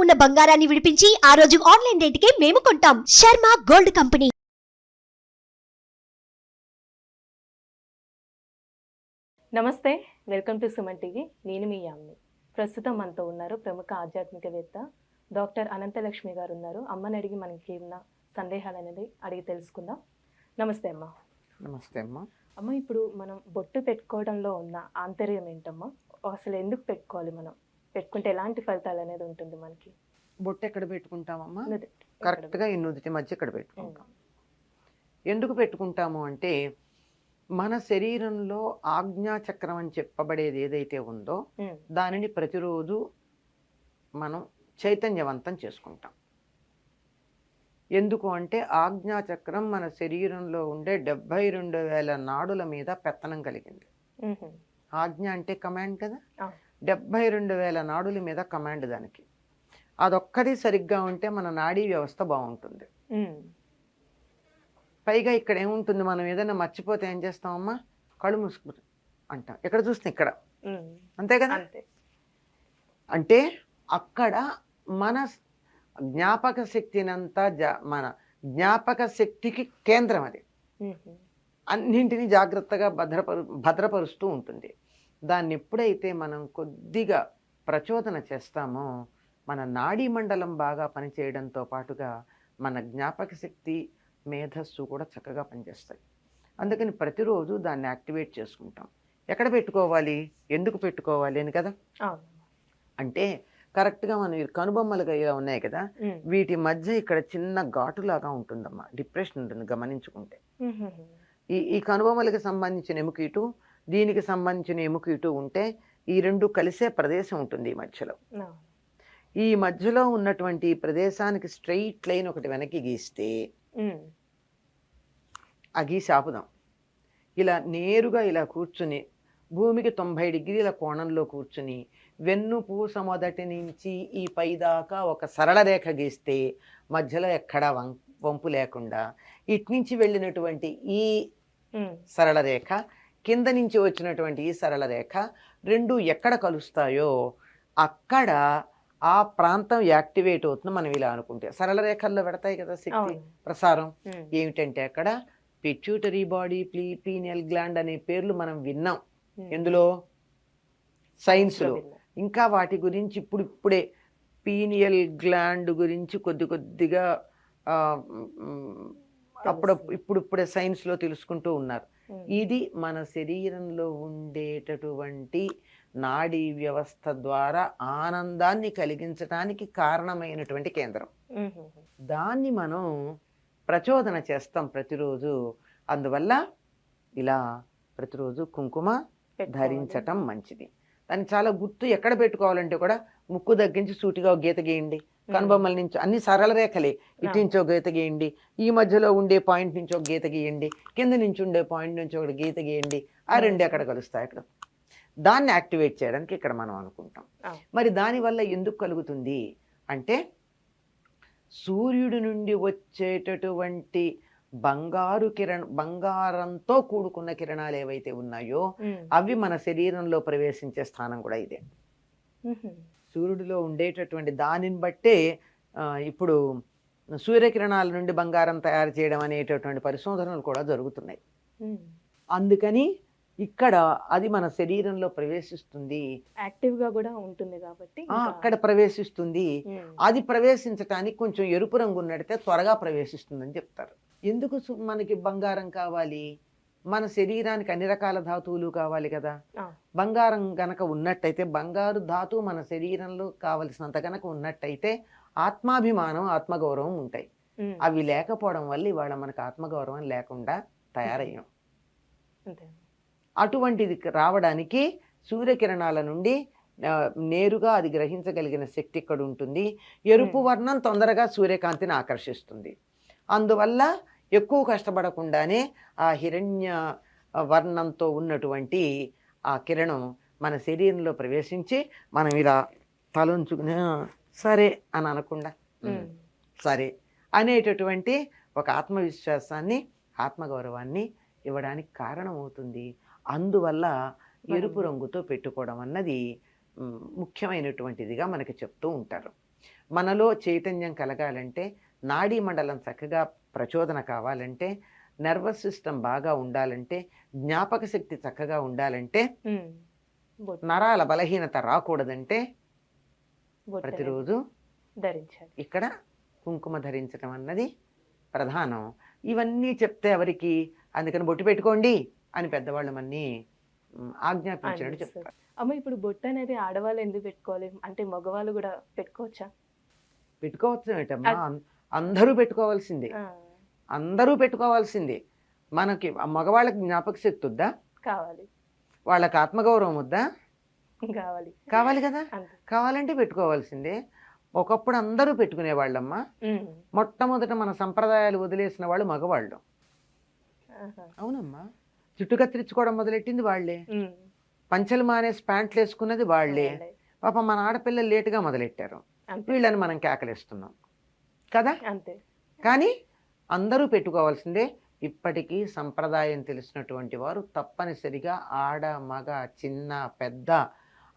ఉన్న బంగారాన్ని విడిపించి ఆ రోజు ఆన్లైన్ రేటుకే మేము కొంటాం. Sharma gold company. నమస్తే, వెల్కమ్ టు సుమన్ టీవీ. నేను మీ యామ్ని. ప్రస్తుతం మనతో ఉన్నారు ప్రముఖ ఆధ్యాత్మికవేత్త డాక్టర్ అనంతలక్ష్మి గారు ఉన్నారు. అమ్మని అడిగి మనకి ఉన్న సందేహాలు అనేది అడిగి తెలుసుకుందాం. నమస్తే అమ్మ. నమస్తే అమ్మా. అమ్మ, ఇప్పుడు మనం బొట్టు పెట్టుకోవడంలో ఉన్న ఆంతర్యం ఏంటమ్మా? అసలు ఎందుకు పెట్టుకోవాలి? మనం పెట్టుకుంటే ఎలాంటి ఫలితాలు అనేది ఉంటుంది మనకి? బొట్టు ఎక్కడ పెట్టుకుంటామమ్మా? నుదుటి. కరెక్ట్గా ఈ నుదుటి మధ్య ఇక్కడ పెట్టుకుంటాం. ఎందుకు పెట్టుకుంటాము అంటే మన శరీరంలో ఆజ్ఞాచక్రం అని చెప్పబడేది ఏదైతే ఉందో దానిని ప్రతిరోజు మనం చైతన్యవంతం చేసుకుంటాం. ఎందుకు అంటే ఆజ్ఞాచక్రం మన శరీరంలో ఉండే 72,000 నాడుల మీద పెత్తనం కలిగింది. ఆజ్ఞ అంటే కమాండ్ కదా, 72,000 నాడుల మీద కమాండ్ దానికి. అదొక్కటి సరిగ్గా ఉంటే మన నాడీ వ్యవస్థ బాగుంటుంది. పైగా ఇక్కడ ఏముంటుంది, మనం ఏదైనా మర్చిపోతే ఏం చేస్తామమ్మా? కళ్ళు మూసుకు అంటాం. ఎక్కడ చూస్తే ఇక్కడ, అంతే కదా. అంటే అక్కడ మన జ్ఞాపక శక్తినంతా మన జ్ఞాపక శక్తికి కేంద్రం అది. అన్నింటినీ జాగ్రత్తగా భద్రపరుస్తూ ఉంటుంది. దాన్ని ఎప్పుడైతే మనం కొద్దిగా ప్రచోదన చేస్తామో మన నాడీ మండలం బాగా పనిచేయడంతో పాటుగా మన జ్ఞాపక శక్తి, మేధస్సు కూడా చక్కగా పనిచేస్తాయి. అందుకని ప్రతిరోజు దాన్ని యాక్టివేట్ చేసుకుంటాం. ఎక్కడ పెట్టుకోవాలి, ఎందుకు పెట్టుకోవాలి అని కదా. అంటే కరెక్ట్గా మనం కనుబొమ్మలుగా ఇలా ఉన్నాయి కదా, వీటి మధ్య ఇక్కడ చిన్న ఘాటులాగా ఉంటుందమ్మా, డిప్రెషన్ ఉంటుంది గమనించుకుంటే. ఈ కనుబొమ్మలకి సంబంధించిన ఎముక ఇటు, దీనికి సంబంధించిన ఎముక ఇటు ఉంటే ఈ రెండు కలిసే ప్రదేశం ఉంటుంది ఈ మధ్యలో. ఈ మధ్యలో ఉన్నటువంటి ప్రదేశానికి స్ట్రెయిట్ లైన్ ఒకటి వెనక్కి గీస్తే ఆ గీసి ఆపుదాం. ఇలా నేరుగా ఇలా కూర్చుని భూమికి 90 డిగ్రీల కోణంలో కూర్చుని వెన్నుపూస మొదటి నుంచి ఈ పై దాకా ఒక సరళ రేఖ గీస్తే మధ్యలో ఎక్కడా వంపు లేకుండా ఇటు నుంచి వెళ్ళినటువంటి ఈ సరళ రేఖ, కింద నుంచి వచ్చినటువంటి ఈ సరళ రేఖ రెండు ఎక్కడ కలుస్తాయో అక్కడ ఆ ప్రాంతం యాక్టివేట్ అవుతుంది. మనం ఇలా అనుకుంటే సరళ రేఖల్లో పెడతాయి కదా శక్తి ప్రసారం. ఏమిటంటే అక్కడ పిట్యూటరీ బాడీ, పీనియల్ గ్లాండ్ అనే పేర్లు మనం విన్నాం ఎందులో, సైన్స్లో. ఇంకా వాటి గురించి ఇప్పుడిప్పుడే పీనియల్ గ్లాండ్ గురించి కొద్దిగా ఇప్పుడిప్పుడే సైన్స్లో తెలుసుకుంటూ ఉన్నారు. ఇది మన శరీరంలో ఉండేటటువంటి నాడీ వ్యవస్థ ద్వారా ఆనందాన్ని కలిగించడానికి కారణమైనటువంటి కేంద్రం. దాన్ని మనం ప్రచోదన చేస్తాం ప్రతిరోజు. అందువల్ల ఇలా ప్రతిరోజు కుంకుమ ధరించటం మంచిది. దాన్ని చాలా గుర్తు ఎక్కడ పెట్టుకోవాలంటే కూడా ముక్కు తగ్గించి సూటిగా ఒక గీత గీయండి, కనుబొమ్మల నుంచి అన్ని సరళ రేఖలే, ఇటు నుంచి ఒక గీత గీయండి, ఈ మధ్యలో ఉండే పాయింట్ నుంచి ఒక గీత గీయండి, కింద నుంచి ఉండే పాయింట్ నుంచి ఒక గీత గీయండి. ఆ రెండు ఎక్కడ కలుస్తాయి అక్కడ. దాన్ని యాక్టివేట్ చేయడానికి ఇక్కడ మనం అనుకుంటాం. మరి దానివల్ల ఎందుకు కలుగుతుంది అంటే సూర్యుడి నుండి వచ్చేటటువంటి బంగారంతో కూడుకున్న కిరణాలు ఏవైతే ఉన్నాయో అవి మన శరీరంలో ప్రవేశించే స్థానం కూడా ఇదే. సూర్యుడిలో ఉండేటటువంటి దానిని బట్టే ఇప్పుడు సూర్యకిరణాల నుండి బంగారం తయారు చేయడం అనేటటువంటి పరిశోధనలు కూడా జరుగుతున్నాయి. అందుకని ఇక్కడ అది మన శరీరంలో ప్రవేశిస్తుంది, యాక్టివ్గా కూడా ఉంటుంది కాబట్టి అక్కడ ప్రవేశిస్తుంది. అది ప్రవేశించటానికి కొంచెం ఎరుపు రంగు ఉన్నట్టయితే త్వరగా ప్రవేశిస్తుందని చెప్తారు. ఎందుకు మనకి బంగారం కావాలి? మన శరీరానికి అన్ని రకాల ధాతువులు కావాలి కదా. బంగారం గనక ఉన్నట్టయితే, బంగారు ధాతువు మన శరీరంలో కావలసినంత గనక ఉన్నట్టయితే ఆత్మాభిమానం, ఆత్మగౌరవం ఉంటాయి. అవి లేకపోవడం వల్ల ఇవాళ మనకు ఆత్మగౌరవం లేకుండా తయారయ్యాం. అటువంటిది రావడానికి సూర్యకిరణాల నుండి నేరుగా అది గ్రహించగలిగిన శక్తి ఇక్కడ ఉంటుంది. ఎరుపు వర్ణం తొందరగా సూర్యకాంతిని ఆకర్షిస్తుంది. అందువల్ల ఎక్కువ కష్టపడకుండానే ఆ హిరణ్య వర్ణంతో ఉన్నటువంటి ఆ కిరణం మన శరీరంలో ప్రవేశించి మనం ఇలా తలంచుకుని సరే అని అనకుండా సరే అనేటటువంటి ఒక ఆత్మవిశ్వాసాన్ని, ఆత్మగౌరవాన్ని ఇవ్వడానికి కారణమవుతుంది. అందువల్ల ఎరుపు రంగుతో పెట్టుకోవడం అన్నది ముఖ్యమైనటువంటిదిగా మనకి చెప్తూ ఉంటారు. మనలో చైతన్యం కలగాలంటే, నాడీ మండలం చక్కగా ప్రచోదన కావాలంటే, నర్వస్ సిస్టమ్ బాగా ఉండాలంటే, జ్ఞాపక శక్తి చక్కగా ఉండాలంటే, బొట్టు నరాల బలహీనత రాకూడదంటే బొట్టు అనేది ప్రతిరోజు ధరించాలి. ఇక్కడ కుంకుమ ధరించడం అన్నది ప్రధానం. ఇవన్నీ చెప్తే ఎవరికి, అందుకని బొట్టు పెట్టుకోండి అని పెద్దవాళ్ళు మన్ని ఆజ్ఞాపించినట్టు అనిపిస్తుంది. చెప్తారు. అమ్మ ఇప్పుడు బొట్టు అనేది ఆడవాళ్ళు ఎందుకు పెట్టుకోవాలి, అంటే మగవాళ్ళు కూడా పెట్టుకోవచ్చా? పెట్టుకోవచ్చు ఏమిటమ్మా, అందరూ పెట్టుకోవాల్సిందే, ఆ, అందరూ పెట్టుకోవాల్సిందే. మనకి మగవాళ్ళకి జ్ఞాపక శక్తి వద్దా, కావాలి వాళ్ళకి ఆత్మగౌరవం వద్దా, కావాలి కావాలి కదా, అంతే. కావాలంటే పెట్టుకోవాల్సిందే. ఒకప్పుడు అందరూ పెట్టుకునేవాళ్ళమ్మా. ఉమ్, మొట్టమొదట మన సంప్రదాయాలు వదిలేసిన వాళ్ళు మగవాళ్ళు. ఆహా, అవునమ్మా, జుట్టు కత్తిరించుకోవడం మొదలెట్టింది వాళ్ళే, ఉమ్, పంచెలు మానేసి ప్యాంట్లు వేసుకున్నది వాళ్ళే. వాళ్ళే. పాపం మన ఆడపిల్లలు లేటుగా మొదలెట్టారు, అంతే వీళ్ళని మనం కేకలేస్తున్నాం కదా. అంతే. కానీ అందరూ పెట్టుకోవాల్సిందే. ఇప్పటికీ సంప్రదాయం తెలిసినటువంటి వారు తప్పనిసరిగా ఆడ మగ చిన్న పెద్ద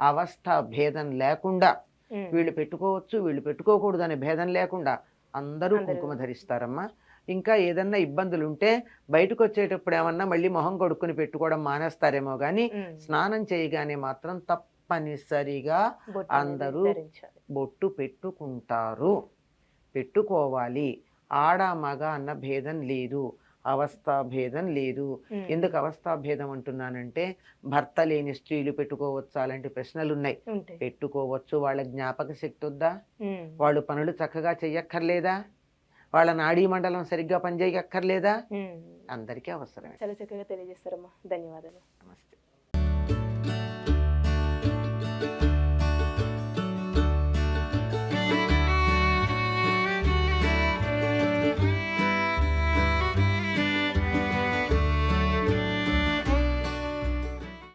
అవస్థ భేదం లేకుండా ఉమ్, వీళ్ళు పెట్టుకోవచ్చు వీళ్ళు పెట్టుకోకూడదు అనే భేదం లేకుండా అందరూ అందరూ. కుంకుమ ధరిస్తారమ్మా. ఇంకా ఏదన్నా ఇబ్బందులు ఉంటే బయటకు వచ్చేటప్పుడు ఏమన్నా మళ్ళీ మొహం కొడుకుని పెట్టుకోవడం మానేస్తారేమో కానీ ఉమ్, స్నానం చేయగానే మాత్రం తప్పనిసరిగా బొట్టు అనేది అందరూ ధరించాలి. బొట్టు పెట్టుకుంటారు, పెట్టుకోవాలి. ఆడ మగ అన్న భేదం లేదు, అవస్థా భేదం లేదు. ఉమ్, ఎందుకు అవస్థా భేదం అంటున్నానంటే, భర్త లేని స్త్రీలు పెట్టుకోవచ్చు అలాంటి ప్రశ్నలు ఉన్నాయి. ఉంటాయి. పెట్టుకోవచ్చు, వాళ్ళ జ్ఞాపక శక్తి వద్దా, ఉమ్, వాళ్ళు పనులు చక్కగా చెయ్యక్కర్లేదా, వాళ్ళ నాడీ మండలం సరిగ్గా పనిచేయక్కర్లేదా, ఉమ్. అందరికీ అవసరమే. చాలా చక్కగా తెలియజేస్తారమ్మా, ధన్యవాదాలు. నమస్తే.